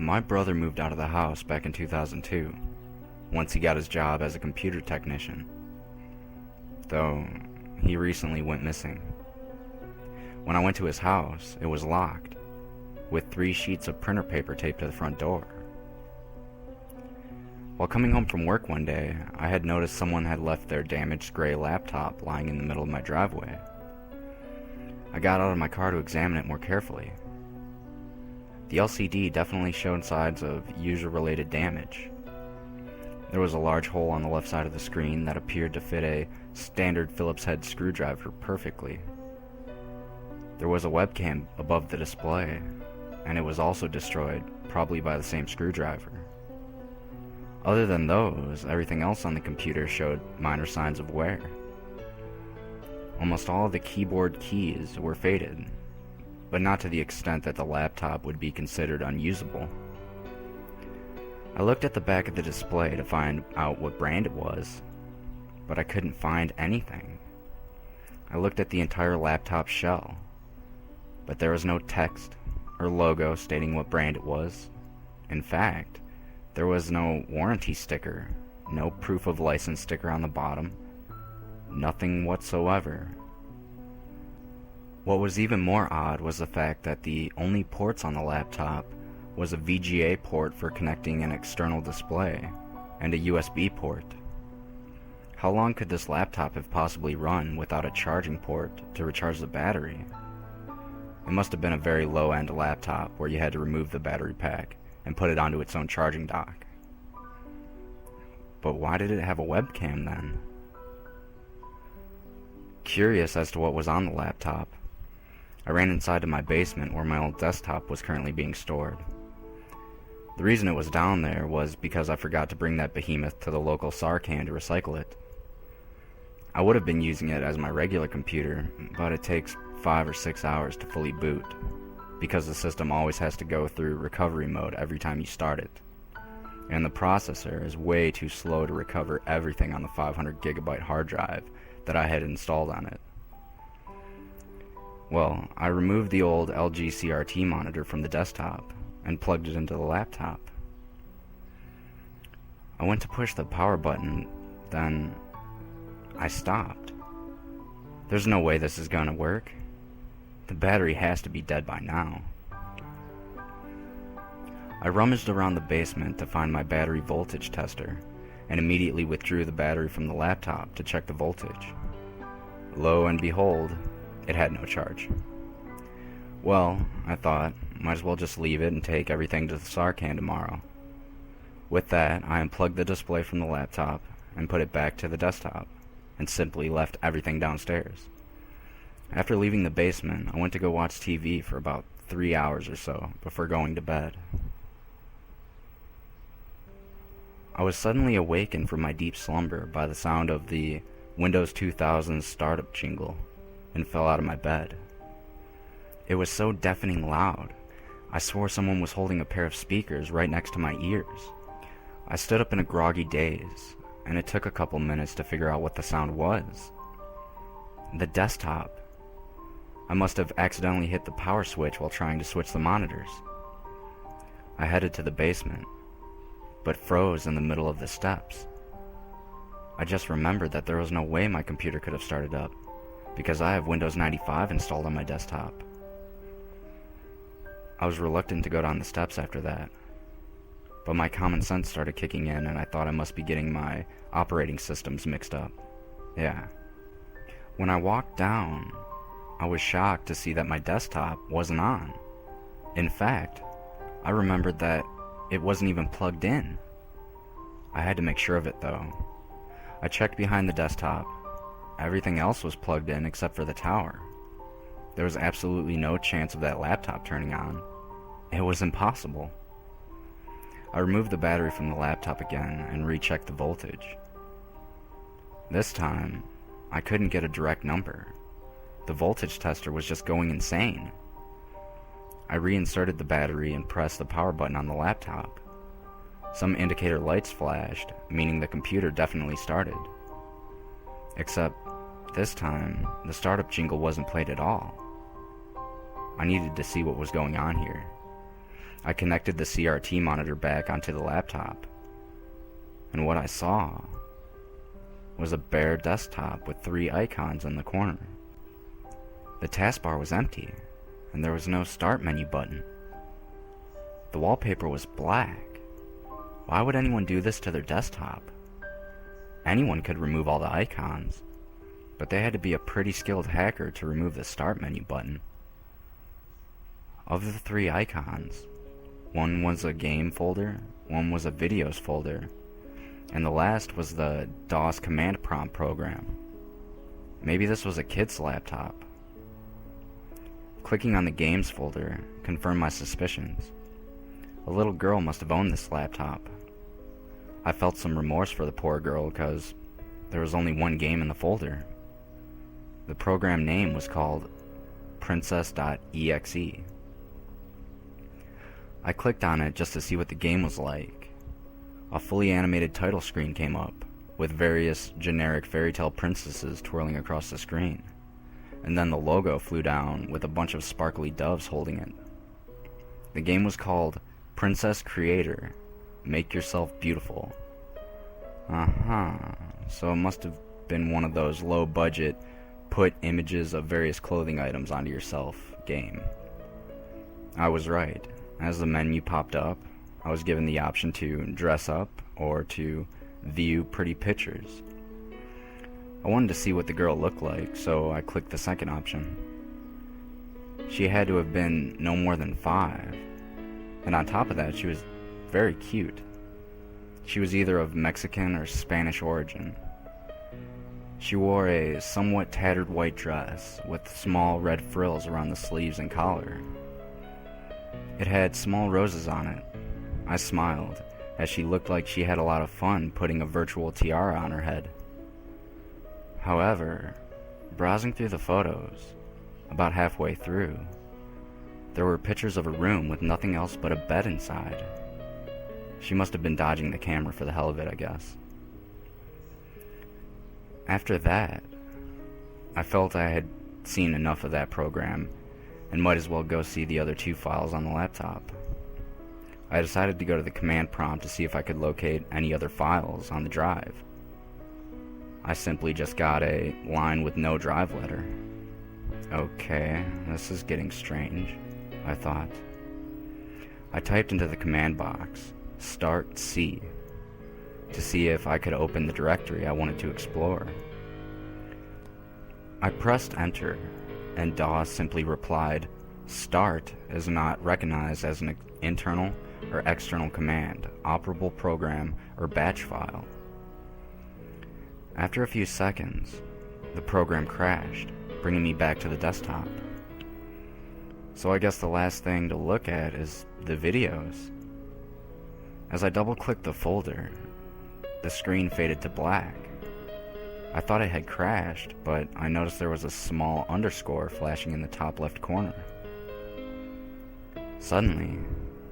My brother moved out of the house back in 2002, once he got his job as a computer technician. Though, he recently went missing. When I went to his house, it was locked, with 3 sheets of printer paper taped to the front door. While coming home from work one day, I had noticed someone had left their damaged gray laptop lying in the middle of my driveway. I got out of my car to examine it more carefully. The LCD definitely showed signs of user-related damage. There was a large hole on the left side of the screen that appeared to fit a standard Phillips head screwdriver perfectly. There was a webcam above the display, and it was also destroyed, probably by the same screwdriver. Other than those, everything else on the computer showed minor signs of wear. Almost all of the keyboard keys were faded, but not to the extent that the laptop would be considered unusable. I looked at the back of the display to find out what brand it was, but I couldn't find anything. I looked at the entire laptop shell, but there was no text or logo stating what brand it was. In fact, there was no warranty sticker, no proof of license sticker on the bottom, nothing whatsoever. What was even more odd was the fact that the only ports on the laptop was a VGA port for connecting an external display and a USB port. How long could this laptop have possibly run without a charging port to recharge the battery? It must have been a very low-end laptop where you had to remove the battery pack and put it onto its own charging dock. But why did it have a webcam then? Curious as to what was on the laptop, I ran inside to my basement where my old desktop was currently being stored. The reason it was down there was because I forgot to bring that behemoth to the local SAR can to recycle it. I would have been using it as my regular computer, but it takes 5 or 6 hours to fully boot, because the system always has to go through recovery mode every time you start it, and the processor is way too slow to recover everything on the 500 gigabyte hard drive that I had installed on it. Well, I removed the old LG CRT monitor from the desktop and plugged it into the laptop. I went to push the power button, then I stopped. There's no way this is gonna work. The battery has to be dead by now. I rummaged around the basement to find my battery voltage tester and immediately withdrew the battery from the laptop to check the voltage. Lo and behold, it had no charge. Well, I thought, might as well just leave it and take everything to the SAR can tomorrow. With that, I unplugged the display from the laptop and put it back to the desktop, and simply left everything downstairs. After leaving the basement, I went to go watch TV for about 3 hours or so before going to bed. I was suddenly awakened from my deep slumber by the sound of the Windows 2000 startup jingle and fell out of my bed. It was so deafening loud, I swore someone was holding a pair of speakers right next to my ears. I stood up in a groggy daze, and it took a couple minutes to figure out what the sound was. The desktop. I must have accidentally hit the power switch while trying to switch the monitors. I headed to the basement, but froze in the middle of the steps. I just remembered that there was no way my computer could have started up, because I have Windows 95 installed on my desktop. I was reluctant to go down the steps after that, but my common sense started kicking in and I thought I must be getting my operating systems mixed up. Yeah. When I walked down, I was shocked to see that my desktop wasn't on. In fact, I remembered that it wasn't even plugged in. I had to make sure of it though. I checked behind the desktop. Everything else was plugged in except for the tower. There was absolutely no chance of that laptop turning on. It was impossible. I removed the battery from the laptop again and rechecked the voltage. This time, I couldn't get a direct number. The voltage tester was just going insane. I reinserted the battery and pressed the power button on the laptop. Some indicator lights flashed, meaning the computer definitely started. Except, this time, the startup jingle wasn't played at all. I needed to see what was going on here. I connected the CRT monitor back onto the laptop, and what I saw was a bare desktop with 3 icons in the corner. The taskbar was empty, and there was no start menu button. The wallpaper was black. Why would anyone do this to their desktop? Anyone could remove all the icons, but they had to be a pretty skilled hacker to remove the start menu button. Of the 3 icons, one was a game folder, one was a videos folder, and the last was the DOS command prompt program. Maybe this was a kid's laptop. Clicking on the games folder confirmed my suspicions. A little girl must have owned this laptop. I felt some remorse for the poor girl because there was only one game in the folder. The program name was called Princess.exe. I clicked on it just to see what the game was like. A fully animated title screen came up, with various generic fairy tale princesses twirling across the screen, and then the logo flew down with a bunch of sparkly doves holding it. The game was called Princess Creator, Make Yourself Beautiful. So it must have been one of those low-budget, put images of various clothing items onto yourself game. I was right. As the menu popped up, I was given the option to dress up or to view pretty pictures. I wanted to see what the girl looked like, so I clicked the second option. She had to have been no more than 5, and on top of that, she was very cute. She was either of Mexican or Spanish origin. She wore a somewhat tattered white dress with small red frills around the sleeves and collar. It had small roses on it. I smiled, as she looked like she had a lot of fun putting a virtual tiara on her head. However, browsing through the photos, about halfway through, there were pictures of a room with nothing else but a bed inside. She must have been dodging the camera for the hell of it, I guess. After that, I felt I had seen enough of that program and might as well go see the other 2 files on the laptop. I decided to go to the command prompt to see if I could locate any other files on the drive. I simply just got a line with no drive letter. Okay, this is getting strange, I thought. I typed into the command box, Start C, to see if I could open the directory I wanted to explore. I pressed enter, and DOS simply replied, Start is not recognized as an internal or external command, operable program, or batch file. After a few seconds, the program crashed, bringing me back to the desktop. So I guess the last thing to look at is the videos. As I double-clicked the folder, the screen faded to black. I thought it had crashed, but I noticed there was a small underscore flashing in the top left corner. Suddenly,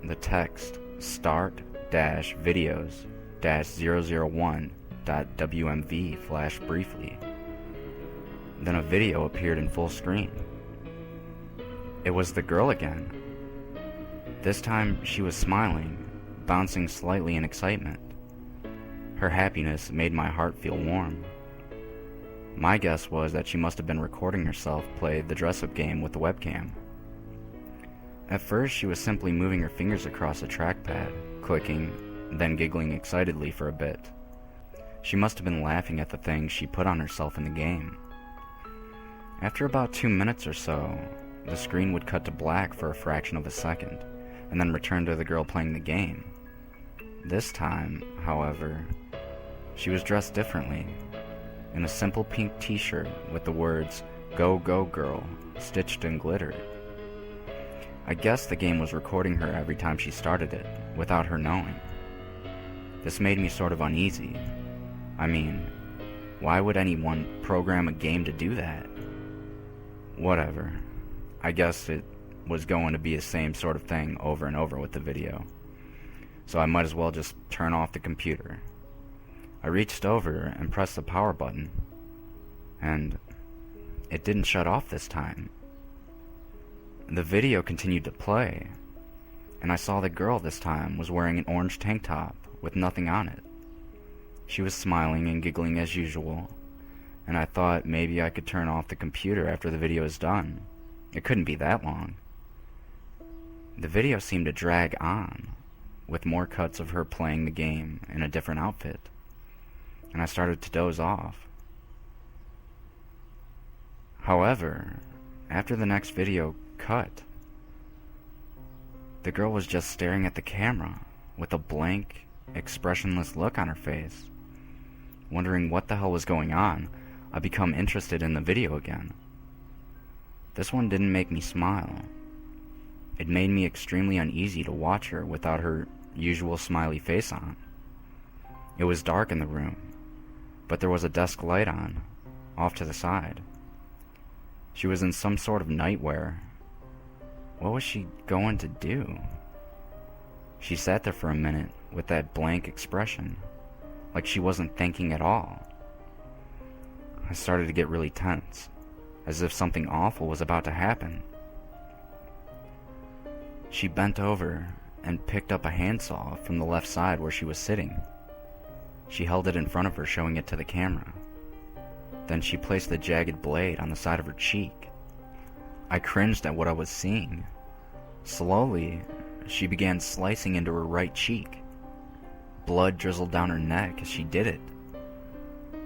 the text start-videos-001.wmv flashed briefly. Then a video appeared in full screen. It was the girl again. This time she was smiling, bouncing slightly in excitement. Her happiness made my heart feel warm. My guess was that she must have been recording herself play the dress-up game with the webcam. At first, she was simply moving her fingers across the trackpad, clicking, then giggling excitedly for a bit. She must have been laughing at the things she put on herself in the game. After about 2 minutes or so, the screen would cut to black for a fraction of a second, and then return to the girl playing the game. This time, however, she was dressed differently, in a simple pink t-shirt with the words, Go Go Girl, stitched in glitter. I guess the game was recording her every time she started it, without her knowing. This made me sort of uneasy. I mean, why would anyone program a game to do that? Whatever. I guess it was going to be the same sort of thing over and over with the video. So I might as well just turn off the computer. I reached over and pressed the power button, and it didn't shut off this time. The video continued to play. and I saw the girl this time was wearing an orange tank top with nothing on it. She was smiling and giggling as usual, and I thought maybe I could turn off the computer after the video is done. It couldn't be that long. The video seemed to drag on, with more cuts of her playing the game in a different outfit, and I started to doze off. However, after the next video cut, the girl was just staring at the camera with a blank, expressionless look on her face. Wondering what the hell was going on, I become interested in the video again. This one didn't make me smile. It made me extremely uneasy to watch her without her usual smiley face on. It was dark in the room, but there was a desk light on, off to the side. She was in some sort of nightwear. What was she going to do? She sat there for a minute with that blank expression, like she wasn't thinking at all. I started to get really tense, as if something awful was about to happen. She bent over and picked up a handsaw from the left side where she was sitting. She held it in front of her, showing it to the camera. Then she placed the jagged blade on the side of her cheek. I cringed at what I was seeing. Slowly, she began slicing into her right cheek. Blood drizzled down her neck as she did it.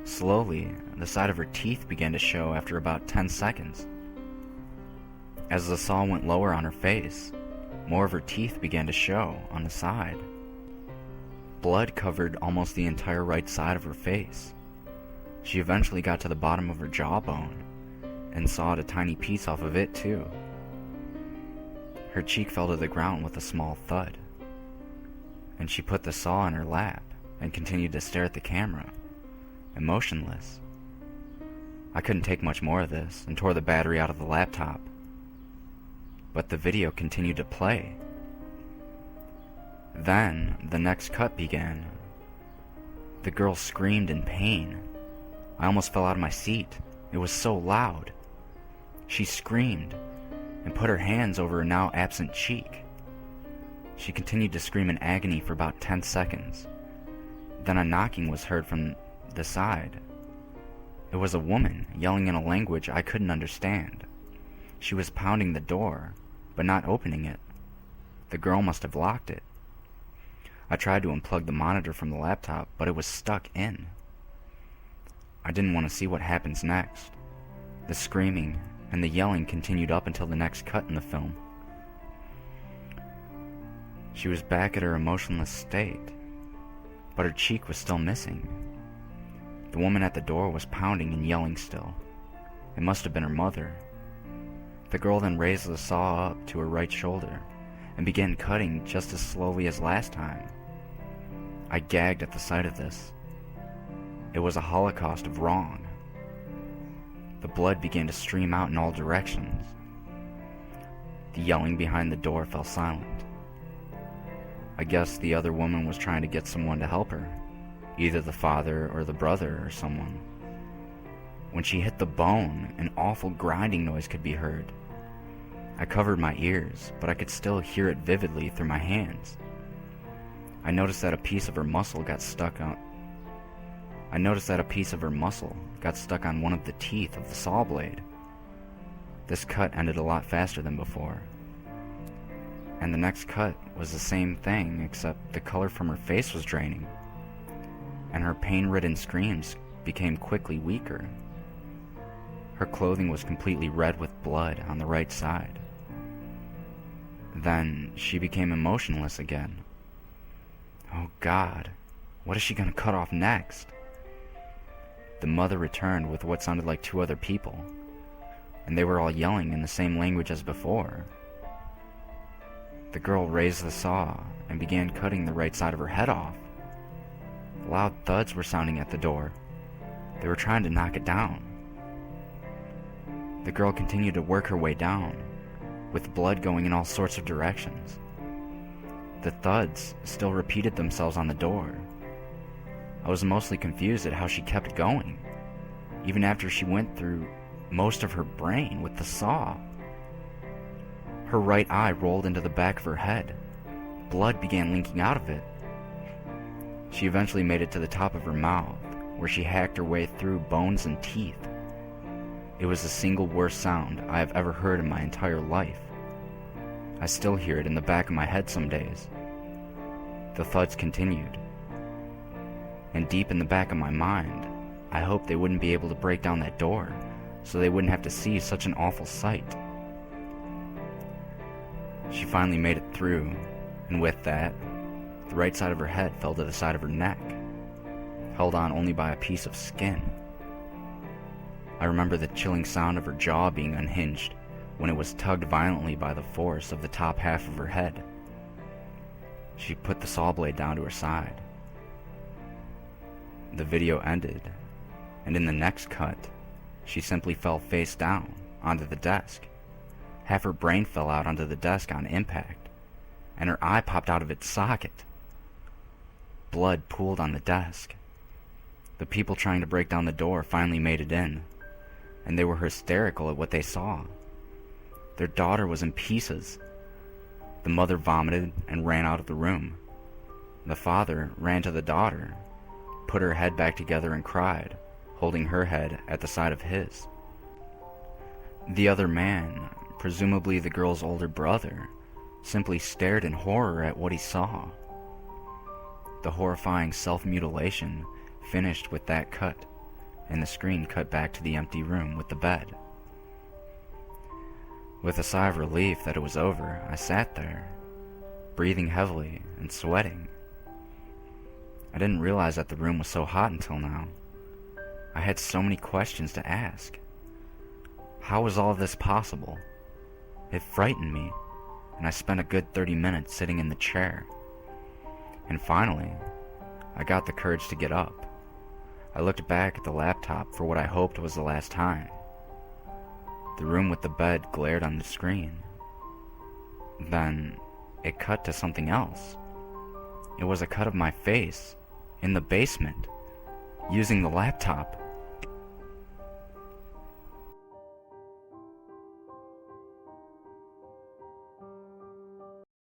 Slowly, the side of her teeth began to show after about 10 seconds. As the saw went lower on her face, more of her teeth began to show on the side. Blood covered almost the entire right side of her face. She eventually got to the bottom of her jawbone and sawed a tiny piece off of it too. Her cheek fell to the ground with a small thud, and she put the saw in her lap and continued to stare at the camera, emotionless. I couldn't take much more of this and tore the battery out of the laptop. But the video continued to play. Then, the next cut began. The girl screamed in pain. I almost fell out of my seat. It was so loud. She screamed and put her hands over her now absent cheek. She continued to scream in agony for about 10 seconds. Then a knocking was heard from the side. It was a woman yelling in a language I couldn't understand. She was pounding the door, but not opening it. The girl must have locked it. I tried to unplug the monitor from the laptop, but it was stuck in. I didn't want to see what happens next. The screaming and the yelling continued up until the next cut in the film. She was back at her emotionless state, but her cheek was still missing. The woman at the door was pounding and yelling still. It must have been her mother. The girl then raised the saw up to her right shoulder and began cutting just as slowly as last time. I gagged at the sight of this. It was a holocaust of wrong. The blood began to stream out in all directions. The yelling behind the door fell silent. I guess the other woman was trying to get someone to help her, either the father or the brother or someone. When she hit the bone, an awful grinding noise could be heard. I covered my ears, but I could still hear it vividly through my hands. I noticed that a piece of her muscle got stuck on one of the teeth of the saw blade. This cut ended a lot faster than before. And the next cut was the same thing, except the color from her face was draining, and her pain-ridden screams became quickly weaker. Her clothing was completely red with blood on the right side. Then she became emotionless again. Oh God, what is she gonna cut off next? The mother returned with what sounded like 2 other people, and they were all yelling in the same language as before. The girl raised the saw and began cutting the right side of her head off. Loud thuds were sounding at the door. They were trying to knock it down. The girl continued to work her way down, with blood going in all sorts of directions. The thuds still repeated themselves on the door. I was mostly confused at how she kept going, even after she went through most of her brain with the saw. Her right eye rolled into the back of her head, blood began leaking out of it. She eventually made it to the top of her mouth, where she hacked her way through bones and teeth. It was the single worst sound I have ever heard in my entire life. I still hear it in the back of my head some days. The thuds continued, and deep in the back of my mind, I hoped they wouldn't be able to break down that door, so they wouldn't have to see such an awful sight. She finally made it through, and with that, the right side of her head fell to the side of her neck, held on only by a piece of skin. I remember the chilling sound of her jaw being unhinged when it was tugged violently by the force of the top half of her head. She put the saw blade down to her side. The video ended, and in the next cut, she simply fell face down onto the desk. Half her brain fell out onto the desk on impact, and her eye popped out of its socket. Blood pooled on the desk. The people trying to break down the door finally made it in, and they were hysterical at what they saw. Their daughter was in pieces. The mother vomited and ran out of the room. The father ran to the daughter, put her head back together and cried, holding her head at the side of his. The other man, presumably the girl's older brother, simply stared in horror at what he saw. The horrifying self-mutilation finished with that cut, and the screen cut back to the empty room with the bed. With a sigh of relief that it was over, I sat there, breathing heavily and sweating. I didn't realize that the room was so hot until now. I had so many questions to ask. How was all of this possible? It frightened me, and I spent a good 30 minutes sitting in the chair. And finally, I got the courage to get up. I looked back at the laptop for what I hoped was the last time. The room with the bed glared on the screen. Then, it cut to something else. It was a cut of my face, in the basement, using the laptop.